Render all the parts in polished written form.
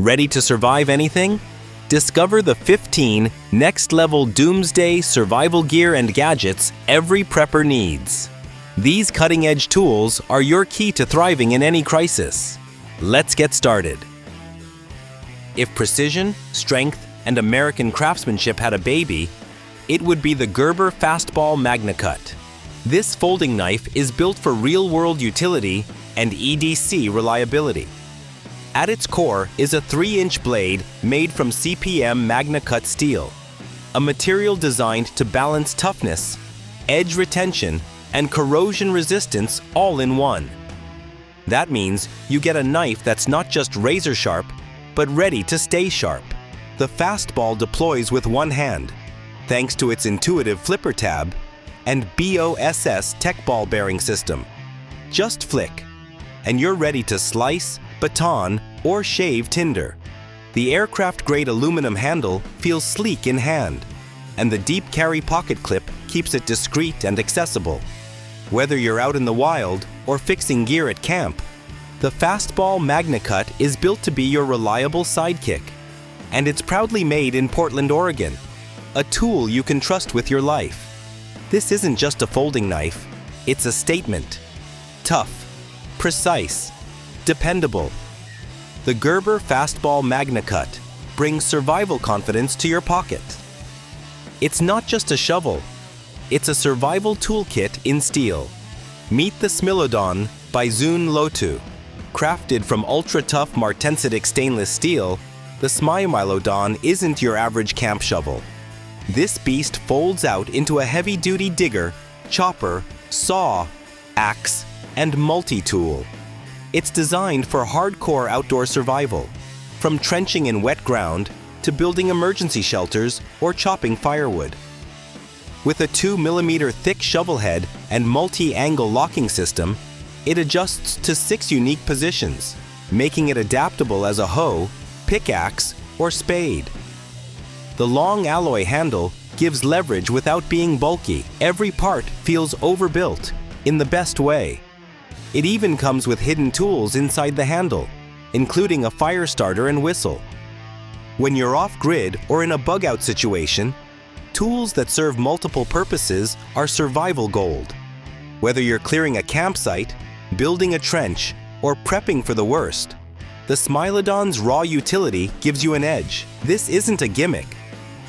Ready to survive anything? Discover the 15 next-level Doomsday survival gear and gadgets every prepper needs. These cutting-edge tools are your key to thriving in any crisis. Let's get started. If precision, strength, and American craftsmanship had a baby, it would be the Gerber Fastball MagnaCut. This folding knife is built for real-world utility and EDC reliability. At its core is a 3-inch blade made from CPM MagnaCut steel, a material designed to balance toughness, edge retention, and corrosion resistance all in one. That means you get a knife that's not just razor sharp, but ready to stay sharp. The Fastball deploys with one hand, thanks to its intuitive flipper tab and BOSS tech ball bearing system. Just flick, and you're ready to slice, baton, or shave tinder. The aircraft-grade aluminum handle feels sleek in hand, and the deep carry pocket clip keeps it discreet and accessible. Whether you're out in the wild or fixing gear at camp, the Fastball MagnaCut is built to be your reliable sidekick, and it's proudly made in Portland, Oregon, a tool you can trust with your life. This isn't just a folding knife, it's a statement. Tough, precise, dependable. The Gerber Fastball MagnaCut brings survival confidence to your pocket. It's not just a shovel, it's a survival toolkit in steel. Meet the Smilodon by Zoolotu. Crafted from ultra-tough martensitic stainless steel, the Smilodon isn't your average camp shovel. This beast folds out into a heavy-duty digger, chopper, saw, axe, and multi-tool. It's designed for hardcore outdoor survival, from trenching in wet ground to building emergency shelters or chopping firewood. With a 2mm thick shovel head and multi-angle locking system, it adjusts to 6 unique positions, making it adaptable as a hoe, pickaxe, or spade. The long alloy handle gives leverage without being bulky. Every part feels overbuilt in the best way. It even comes with hidden tools inside the handle, including a fire starter and whistle. When you're off-grid or in a bug-out situation, tools that serve multiple purposes are survival gold. Whether you're clearing a campsite, building a trench, or prepping for the worst, the Smilodon's raw utility gives you an edge. This isn't a gimmick.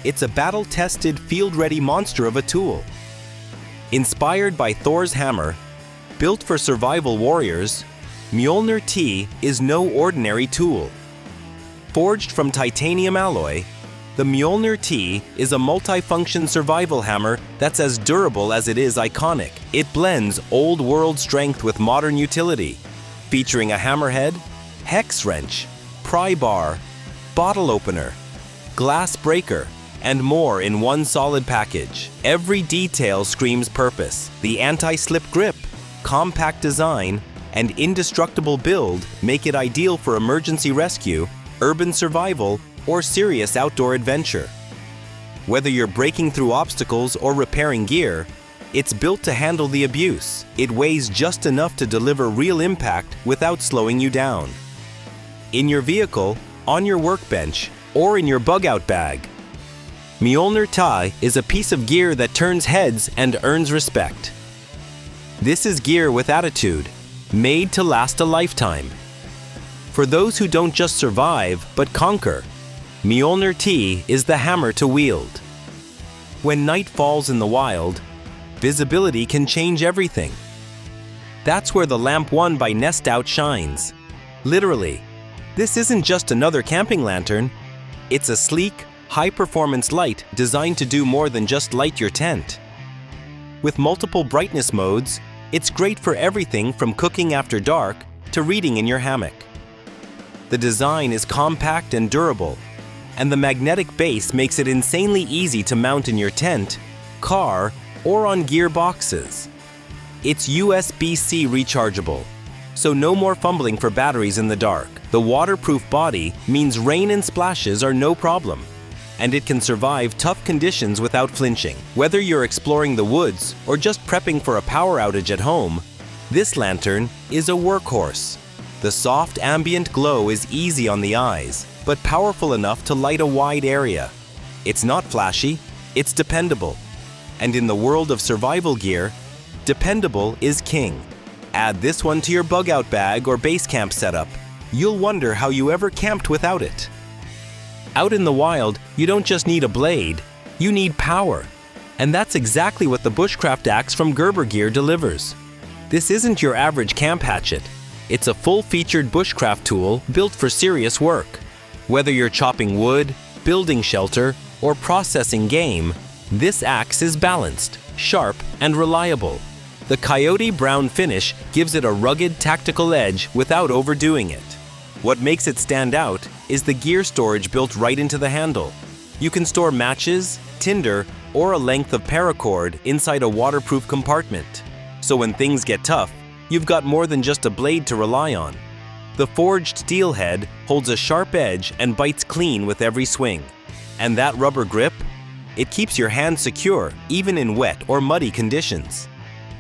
It's a battle-tested, field-ready monster of a tool. Inspired by Thor's hammer, built for survival warriors, Mjolnir Ti is no ordinary tool. Forged from titanium alloy, the Mjolnir Ti is a multifunction survival hammer that's as durable as it is iconic. It blends old-world strength with modern utility, featuring a hammerhead, hex wrench, pry bar, bottle opener, glass breaker, and more in one solid package. Every detail screams purpose. The anti-slip grip, compact design, and indestructible build make it ideal for emergency rescue, urban survival, or serious outdoor adventure. Whether you're breaking through obstacles or repairing gear, it's built to handle the abuse. It weighs just enough to deliver real impact without slowing you down. In your vehicle, on your workbench, or in your bug-out bag, Mjolnir Ti is a piece of gear that turns heads and earns respect. This is gear with attitude, made to last a lifetime. For those who don't just survive, but conquer, Mjolnir Ti is the hammer to wield. When night falls in the wild, visibility can change everything. That's where the Lampone by Nestout shines. Literally, this isn't just another camping lantern, it's a sleek, high-performance light designed to do more than just light your tent. With multiple brightness modes, it's great for everything from cooking after dark to reading in your hammock. The design is compact and durable, and the magnetic base makes it insanely easy to mount in your tent, car, or on gear boxes. It's USB-C rechargeable, so no more fumbling for batteries in the dark. The waterproof body means rain and splashes are no problem, and it can survive tough conditions without flinching. Whether you're exploring the woods or just prepping for a power outage at home, this lantern is a workhorse. The soft ambient glow is easy on the eyes, but powerful enough to light a wide area. It's not flashy, it's dependable. And in the world of survival gear, dependable is king. Add this one to your bug-out bag or base camp setup. You'll wonder how you ever camped without it. Out in the wild, you don't just need a blade, you need power. And that's exactly what the Bushcraft Axe from Gerber Gear delivers. This isn't your average camp hatchet. It's a full-featured bushcraft tool built for serious work. Whether you're chopping wood, building shelter, or processing game, this axe is balanced, sharp, and reliable. The coyote brown finish gives it a rugged, tactical edge without overdoing it. What makes it stand out is the gear storage built right into the handle. You can store matches, tinder, or a length of paracord inside a waterproof compartment. So when things get tough, you've got more than just a blade to rely on. The forged steel head holds a sharp edge and bites clean with every swing. And that rubber grip? It keeps your hand secure even in wet or muddy conditions.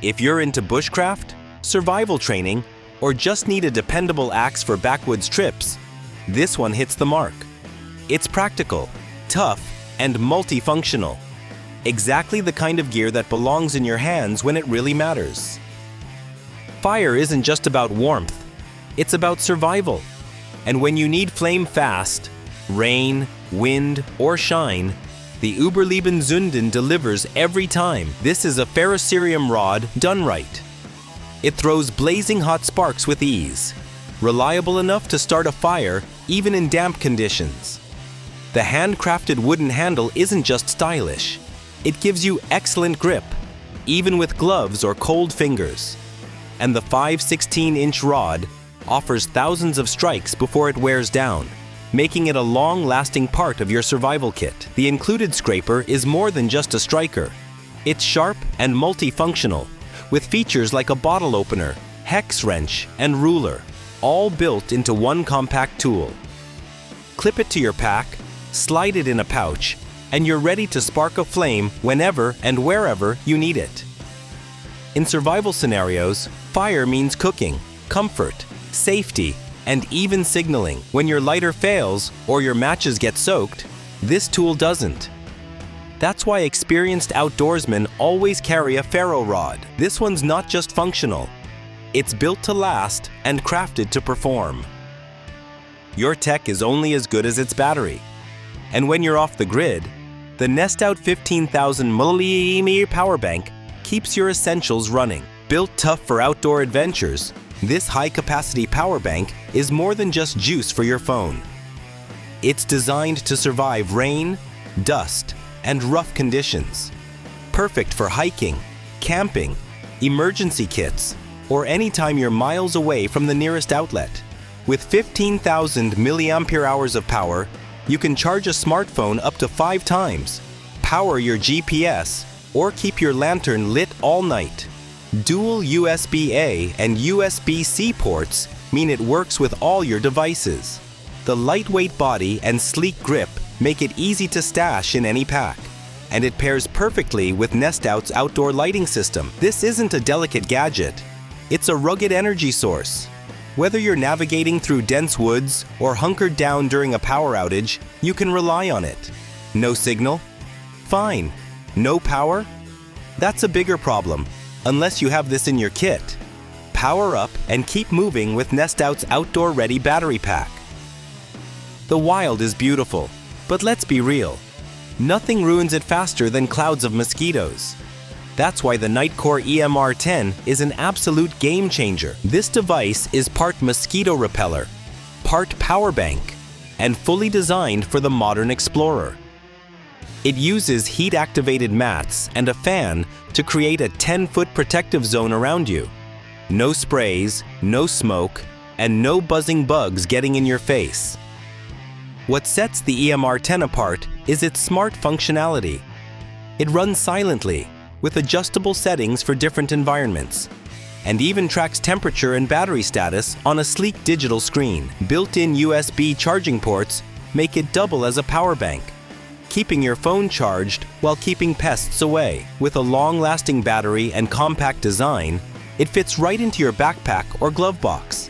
If you're into bushcraft, survival training, or just need a dependable axe for backwoods trips, this one hits the mark. It's practical, tough, and multifunctional. Exactly the kind of gear that belongs in your hands when it really matters. Fire isn't just about warmth, it's about survival. And when you need flame fast, rain, wind, or shine, the Überleben Zunden delivers every time. This is a Ferraium Rod done right. It throws blazing hot sparks with ease, reliable enough to start a fire even in damp conditions. The handcrafted wooden handle isn't just stylish, it gives you excellent grip, even with gloves or cold fingers. And the 5/16-inch rod offers thousands of strikes before it wears down, making it a long-lasting part of your survival kit. The included scraper is more than just a striker. It's sharp and multifunctional, with features like a bottle opener, hex wrench, and ruler, all built into one compact tool. Clip it to your pack, slide it in a pouch, and you're ready to spark a flame whenever and wherever you need it. In survival scenarios, fire means cooking, comfort, safety, and even signaling. When your lighter fails or your matches get soaked, this tool doesn't. That's why experienced outdoorsmen always carry a Ferraium Rod. This one's not just functional, it's built to last and crafted to perform. Your tech is only as good as its battery. And when you're off the grid, the Nestout 15,000 mAh power bank keeps your essentials running. Built tough for outdoor adventures, this high-capacity power bank is more than just juice for your phone. It's designed to survive rain, dust, and rough conditions. Perfect for hiking, camping, emergency kits, or anytime you're miles away from the nearest outlet. With 15,000 mAh of power, you can charge a smartphone up to 5 times, power your GPS, or keep your lantern lit all night. Dual USB-A and USB-C ports mean it works with all your devices. The lightweight body and sleek grip make it easy to stash in any pack. And it pairs perfectly with Nestout's outdoor lighting system. This isn't a delicate gadget, it's a rugged energy source. Whether you're navigating through dense woods or hunkered down during a power outage, you can rely on it. No signal? Fine. No power? That's a bigger problem, unless you have this in your kit. Power up and keep moving with Nestout's outdoor-ready battery pack. The wild is beautiful, but let's be real. Nothing ruins it faster than clouds of mosquitoes. That's why the Nycore EMR10 is an absolute game changer. This device is part mosquito repeller, part power bank, and fully designed for the modern explorer. It uses heat-activated mats and a fan to create a 10-foot protective zone around you. No sprays, no smoke, and no buzzing bugs getting in your face. What sets the EMR10 apart is its smart functionality. It runs silently, with adjustable settings for different environments, and even tracks temperature and battery status on a sleek digital screen. Built-in USB charging ports make it double as a power bank, keeping your phone charged while keeping pests away. With a long-lasting battery and compact design, it fits right into your backpack or glove box.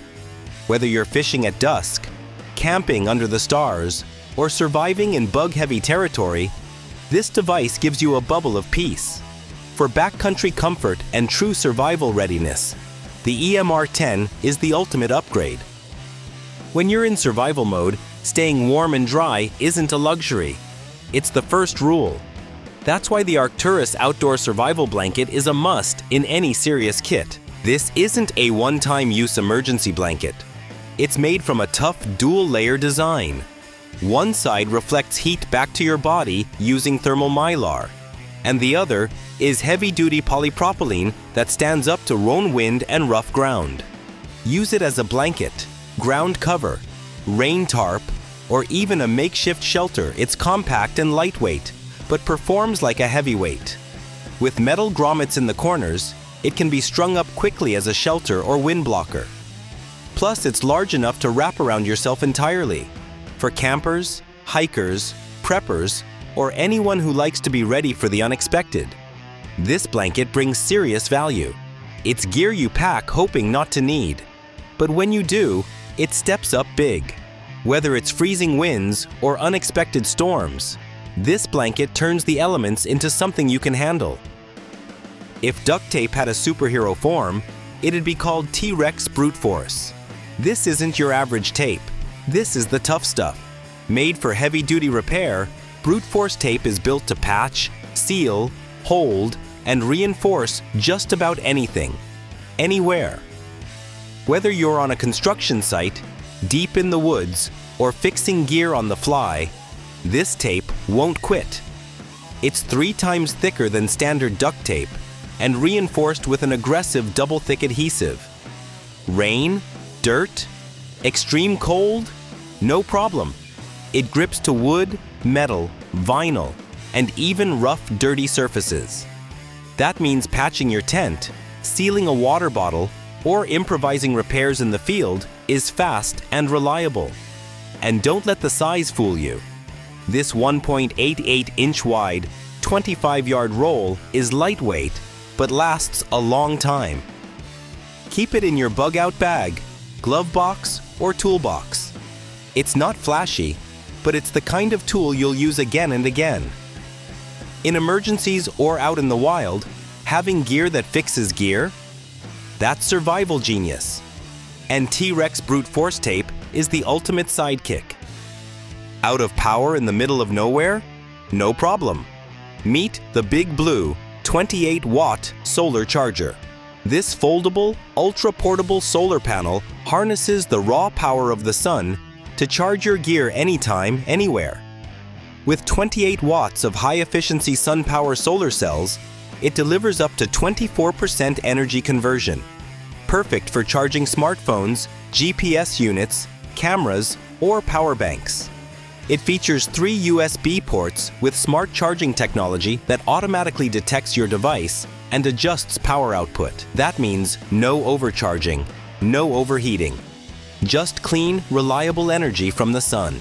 Whether you're fishing at dusk, camping under the stars, or surviving in bug-heavy territory, this device gives you a bubble of peace. For backcountry comfort and true survival readiness, the EMR10 is the ultimate upgrade. When you're in survival mode, staying warm and dry isn't a luxury. It's the first rule. That's why the Arcturus Outdoor Survival Blanket is a must in any serious kit. This isn't a one-time use emergency blanket. It's made from a tough dual-layer design. One side reflects heat back to your body using thermal mylar, and the other is heavy-duty polypropylene that stands up to roan wind and rough ground. Use it as a blanket, ground cover, rain tarp, or even a makeshift shelter. It's compact and lightweight, but performs like a heavyweight. With metal grommets in the corners, it can be strung up quickly as a shelter or wind blocker. Plus, it's large enough to wrap around yourself entirely. For campers, hikers, preppers, or anyone who likes to be ready for the unexpected, this blanket brings serious value. It's gear you pack hoping not to need, but when you do, it steps up big. Whether it's freezing winds or unexpected storms, this blanket turns the elements into something you can handle. If duct tape had a superhero form, it'd be called TRex Brute Force. This isn't your average tape. This is the tough stuff. Made for heavy-duty repair, Brute Force tape is built to patch, seal, hold, and reinforce just about anything, anywhere. Whether you're on a construction site, deep in the woods, or fixing gear on the fly, this tape won't quit. It's 3 times thicker than standard duct tape and reinforced with an aggressive double-thick adhesive. Rain, dirt, extreme cold? No problem. It grips to wood, metal, vinyl, and even rough, dirty surfaces. That means patching your tent, sealing a water bottle, or improvising repairs in the field is fast and reliable. And don't let the size fool you. This 1.88-inch wide, 25-yard roll is lightweight, but lasts a long time. Keep it in your bug-out bag, glove box, or toolbox. It's not flashy, but it's the kind of tool you'll use again and again. In emergencies or out in the wild, having gear that fixes gear? That's survival genius. And TRex Brute Force tape is the ultimate sidekick. Out of power in the middle of nowhere? No problem. Meet the Bigblue 28-watt solar charger. This foldable, ultra-portable solar panel harnesses the raw power of the sun to charge your gear anytime, anywhere. With 28 watts of high-efficiency sun power solar cells, it delivers up to 24% energy conversion. Perfect for charging smartphones, GPS units, cameras, or power banks. It features 3 USB ports with smart charging technology that automatically detects your device and adjusts power output. That means no overcharging, no overheating. Just clean, reliable energy from the sun.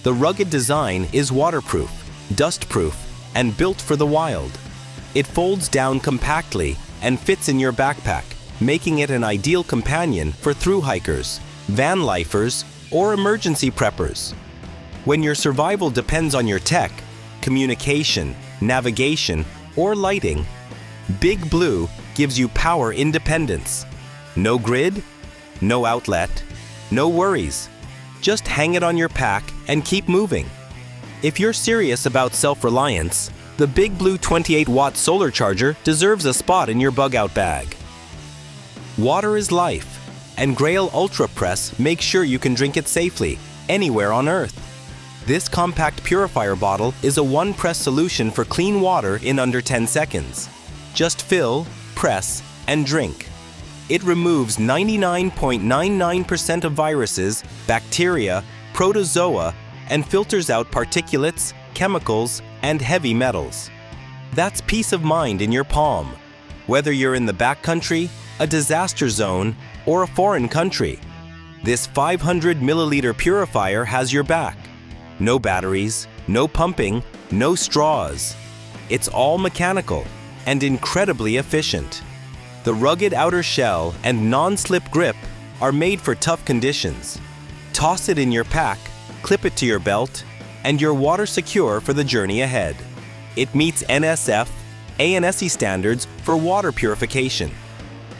The rugged design is waterproof, dustproof, and built for the wild. It folds down compactly and fits in your backpack, making it an ideal companion for thru-hikers, van lifers, or emergency preppers. When your survival depends on your tech, communication, navigation, or lighting, Bigblue gives you power independence. No grid, no outlet, no worries. Just hang it on your pack and keep moving. If you're serious about self-reliance, the Bigblue 28-watt solar charger deserves a spot in your bug-out bag. Water is life, and Grail Ultra Press makes sure you can drink it safely, anywhere on Earth. This compact purifier bottle is a one-press solution for clean water in under 10 seconds. Just fill, press, and drink. It removes 99.99% of viruses, bacteria, protozoa, and filters out particulates, chemicals, and heavy metals. That's peace of mind in your palm. Whether you're in the backcountry, a disaster zone, or a foreign country, this 500 milliliter purifier has your back. No batteries, no pumping, no straws. It's all mechanical and incredibly efficient. The rugged outer shell and non-slip grip are made for tough conditions. Toss it in your pack, clip it to your belt, and you're water secure for the journey ahead. It meets NSF, ANSI standards for water purification,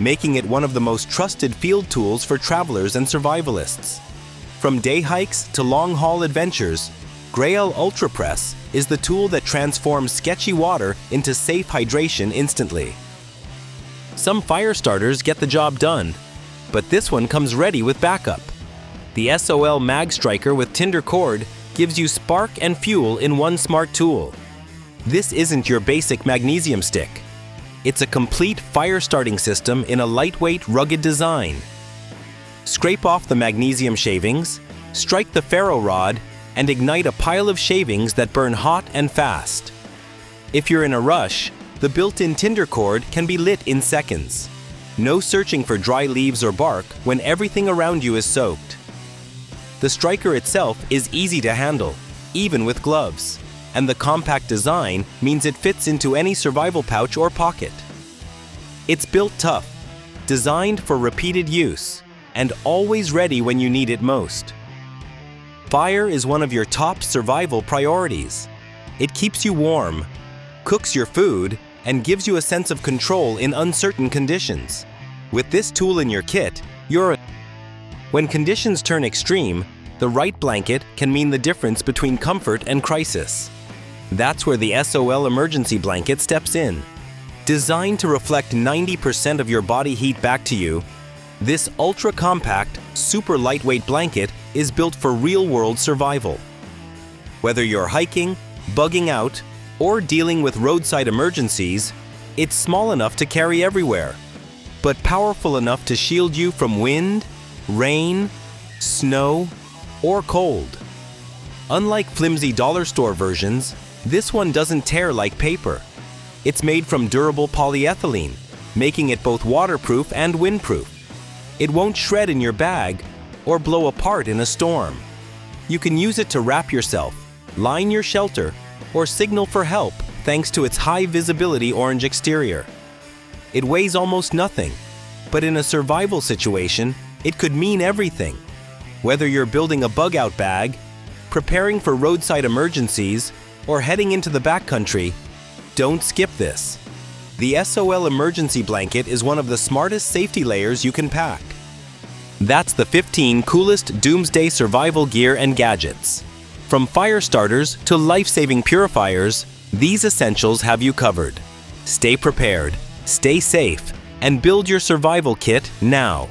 making it one of the most trusted field tools for travelers and survivalists. From day hikes to long-haul adventures, Grayl Ultra Press is the tool that transforms sketchy water into safe hydration instantly. Some fire starters get the job done, but this one comes ready with backup. The SoMag Striker with Tinder cord gives you spark and fuel in one smart tool. This isn't your basic magnesium stick. It's a complete fire-starting system in a lightweight, rugged design. Scrape off the magnesium shavings, strike the Ferraium Rod, and ignite a pile of shavings that burn hot and fast. If you're in a rush, the built-in Tinder cord can be lit in seconds. No searching for dry leaves or bark when everything around you is soaked. The striker itself is easy to handle, even with gloves, and the compact design means it fits into any survival pouch or pocket. It's built tough, designed for repeated use, and always ready when you need it most. Fire is one of your top survival priorities. It keeps you warm, cooks your food, and gives you a sense of control in uncertain conditions. With this tool in your kit, when conditions turn extreme, the right blanket can mean the difference between comfort and crisis. That's where the SOL emergency blanket steps in. Designed to reflect 90% of your body heat back to you, this ultra-compact, super lightweight blanket is built for real-world survival. Whether you're hiking, bugging out, or dealing with roadside emergencies, it's small enough to carry everywhere, but powerful enough to shield you from wind, rain, snow, or cold. Unlike flimsy dollar store versions, this one doesn't tear like paper. It's made from durable polyethylene, making it both waterproof and windproof. It won't shred in your bag or blow apart in a storm. You can use it to wrap yourself, line your shelter, or signal for help thanks to its high visibility orange exterior. It weighs almost nothing, but in a survival situation, it could mean everything. Whether you're building a bug-out bag, preparing for roadside emergencies, or heading into the backcountry, don't skip this. The SOL emergency blanket is one of the smartest safety layers you can pack. That's the 15 coolest Doomsday survival gear and gadgets. From fire starters to life-saving purifiers, these essentials have you covered. Stay prepared, stay safe, and build your survival kit now.